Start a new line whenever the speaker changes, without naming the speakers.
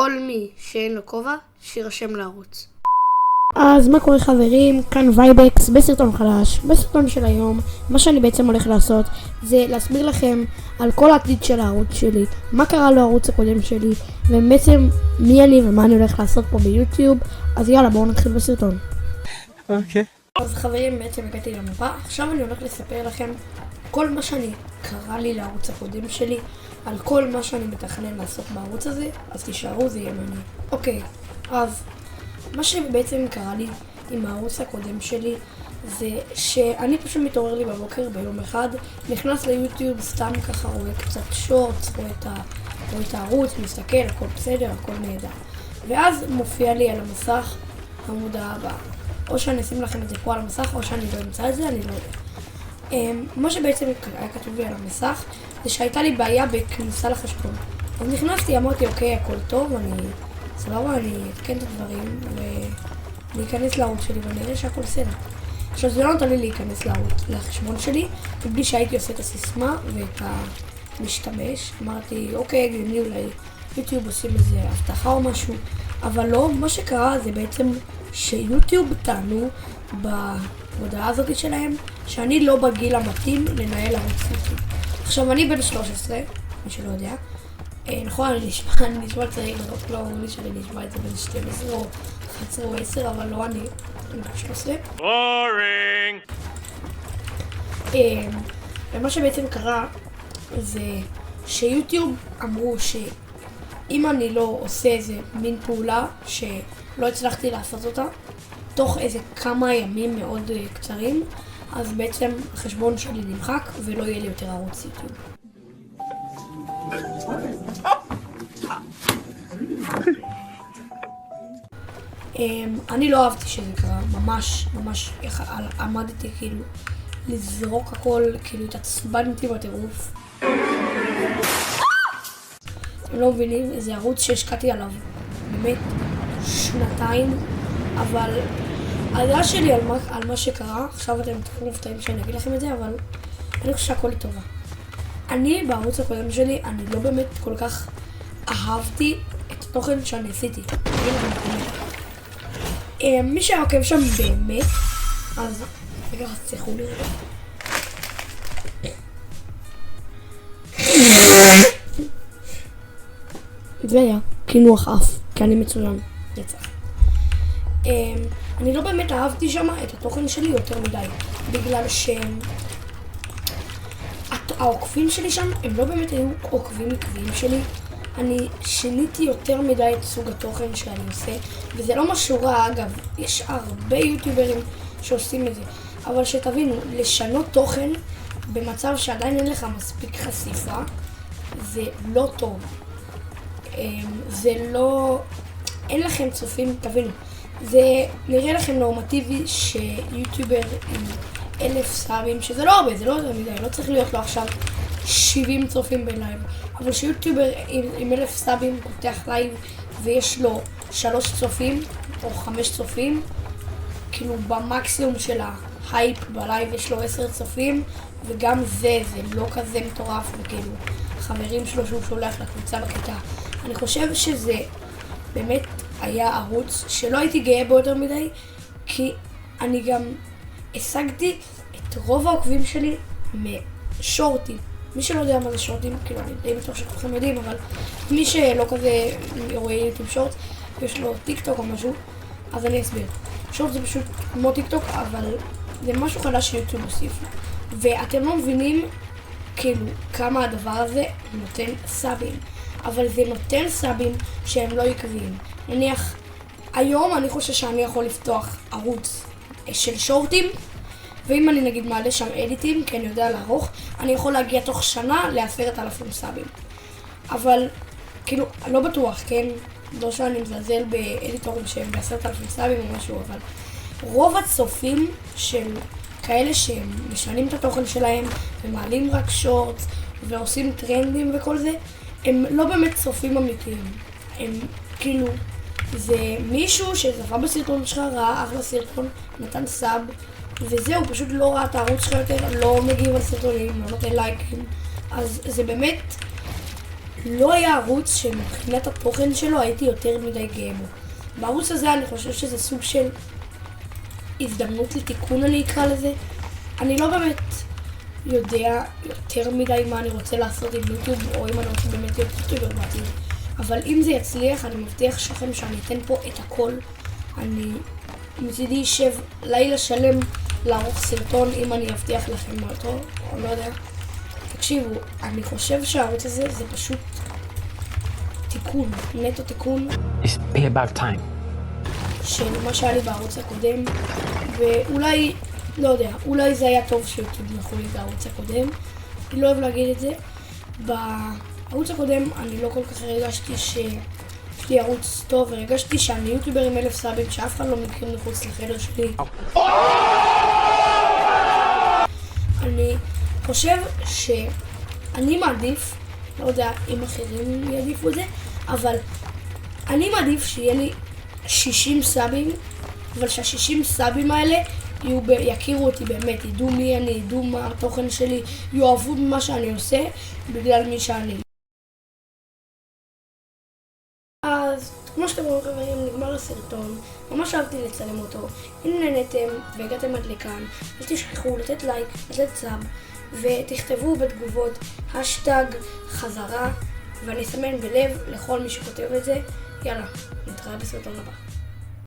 כל מי שאין לו כובע, שירשם לערוץ.
אז מה קורה חברים? כאן וייבקס בסרטון חדש. בסרטון של היום, מה שאני בעצם הולך לעשות זה להסביר לכם על כל העתיד של הערוץ שלי, מה קרה לערוץ הקודם שלי, ובעצם מי אני ומה אני הולך לעשות פה ביוטיוב. אז יאללה, בואו נתחיל בסרטון.
אוקיי.
אז חברים, בעצם הגעתי למפה. עכשיו אני הולך לספר לכם כל מה שאני קרה לי לערוץ הקודם שלי, על כל מה שאני מתכנן לעשות בערוץ הזה, אז תישארו, זה יהיה מעניין. אוקיי, אז מה שבעצם קרה לי עם הערוץ הקודם שלי זה שאני פשוט מתעורר לי בבוקר ביום אחד, נכנס ליוטיוב, סתם ככה רואה קצת שורטס, רואה את הערוץ, מסתכל, הכל בסדר, הכל נהדר. ואז מופיע לי על המסך המודעה הבאה. או שאני אשים לכם את זה פה על המסך, או שאני לא אמצא את זה, אני לא יודע. מה שבעצם היה כתוב לי על המסך זה שהייתה לי בעיה בכניסה לחשבון. אז נכנסתי, אמרתי אוקיי, הכל טוב, סבבה, אני אתקן את הדברים ולהיכנס לערוץ שלי ואני אראה שהכל בסדר. עכשיו זה לא נתן לי להיכנס לחשבון שלי מבלי שהייתי עושה את הסיסמה ואת המשתמש. אמרתי אוקיי, גדלני אולי יוטיוב עושים איזה הבטחה או משהו, אבל לא, מה שקרה זה בעצם שיוטיוב טענו בהודעה הזאת שלהם שאני לא בגיל המתאים לנהל ערוץ יוטיוב. עכשיו אני בן 13, מי שלא יודע. נכון, אני נשמע צעיר, לא אמרו לי שאני נשמע את זה בין 12 או 11 או 10, אבל לא, אני בן 13.
בורינג!
ומה שבעצם קרה זה שיוטיוב אמרו שאם אני לא עושה איזה מין פעולה שלא הצלחתי לעשות אותה תוך איזה כמה ימים מאוד קצרים, אז בעצם החשבון שלי נמחק ולא יהיה לי יותר ערוץ יוטיוב. אני לא אהבתי שזה קרה, ממש עמדתי כאילו לזרוק הכל, כאילו התעצבנתי בטירוף. אתם לא מבינים, איזה ערוץ שהשקעתי עליו באמת שנתיים, אבל הדעה שלי על מה שקרה, עכשיו אתם תכף מופתעים שאני אגיד לכם את זה, אבל אני חושב שהכל לטובה. אני בערוץ הקודם שלי, אני לא באמת כל כך אהבתי את התוכן שאני עשיתי. מי שעוקב שם באמת, אז רגע, תצליחו לי רגע. זה היה קינוח אף, כי אני מצוין, יצא. אני לא באמת אהבתי שם את התוכן שלי יותר מדי, בגלל העוקבים שלי שם הם לא באמת היו עוקבים עקביים שלי. אני שיניתי יותר מדי את סוג התוכן שאני עושה, וזה לא משהו רע, אגב, יש הרבה יוטיוברים שעושים את זה, אבל שתבינו, לשנות תוכן במצב שעדיין אין לך מספיק חשיפה זה לא טוב. זה לא, אין לכם צופים, תבינו, זה נראה לכם נורמטיבי שיוטיובר עם 1000 סאבים, שזה לא הרבה, זה לא יותר מדי, לא צריך להיות לו עכשיו 70 צופים בלייב, אבל שיוטיובר עם 1000 סאבים פותח לייב ויש לו 3 צופים או 5 צופים, כאילו במקסימום של ההייפ בלייב יש לו 10 צופים, וגם זה לא כזה מטורף, וכאילו חברים שלו שהוא שולח לקבוצה בכיתה. אני חושב שזה באמת היה ערוץ שלא הייתי גאה בו יותר מדי, כי אני גם השגתי את רוב העוקבים שלי משורטים. מי שלא יודע מה זה שורטים, כאילו אני די בטוח שכולכם יודעים, אבל מי שלא כזה רואה יוטיוב שורט, יש לו טיק טוק או משהו, אז אני אסביר. שורט זה פשוט כמו טיק טוק, אבל זה משהו חדש שיוטיוב הוסיף. ואתם לא מבינים כאילו כמה הדבר הזה נותן סאבים, אבל זה נותן סאבים שהם לא עקביים. נניח, היום אני חושב שאני יכול לפתוח ערוץ של שורטים, ואם אני נגיד מעלה שם אדיטים, כי אני יודע לערוך, אני יכול להגיע תוך שנה ל10,000 סאבים. אבל, כאילו, לא בטוח, כן? לא שאני מזלזל באדיטורים שהם ב10,000 סאבים או משהו, אבל רוב הצופים של כאלה שהם משנים את התוכן שלהם, ומעלים רק שורטס, ועושים טרנדים וכל זה, הם לא באמת צופים אמיתיים. הם, כאילו, זה מישהו שצפה בסרטון שלך, ראה אחלה סרטון, נתן סאב, וזהו, פשוט לא ראה את הערוץ שלך יותר, לא מגיב על סרטונים, לא נותן לייקים, אז זה באמת לא היה ערוץ שמבחינת התוכן שלו הייתי יותר מדי גאה בו. בערוץ הזה אני חושב שזה סוג של הזדמנות לתיקון, אני אקרא לזה. אני לא באמת יודע יותר מדי מה אני רוצה לעשות עם יוטיוב, או אם אני רוצה באמת להיות יוטיובר בעתיד. אבל אם זה יצליח, אני מבטיח לכם שאני אתן פה את הכל. אני מצידי אשב לילה שלם לערוך סרטון, אם אני אבטיח לכם אותו, או לא יודע. תקשיבו, אני חושב שהערוץ הזה זה פשוט תיקון, נטו תיקון.
It's be about time.
של מה שהיה לי בערוץ הקודם, ואולי, לא יודע, אולי זה היה טוב שיוטיוב נכו לי בערוץ הקודם. אני לא אוהב להגיד את זה. בערוץ הקודם אני לא כל כך הרגשתי שיש לי ערוץ טוב, הרגשתי שאני יוטיובר עם 1000 סאבים שאף אחד לא מכיר מחוץ לחדר שלי. אני חושב שאני מעדיף, לא יודע אם אחרים יעדיפו את זה, אבל אני מעדיף שיהיה לי 60 סאבים, אבל שה-60 סאבים האלה יכירו אותי באמת, ידעו מי אני, ידעו מה התוכן שלי, יאהבו מה שאני עושה בגלל מי שאני. אז כמו שאתם רואים חברים, נגמר הסרטון, ממש אהבתי לצלם אותו. אם נהנתם והגעתם עד לכאן, אל תשכחו לתת לייק, לתת סאב, ותכתבו בתגובות השטג חזרה, ואני אסמן בלב לכל מי שכותב את זה. יאללה, נתראה בסרטון הבא.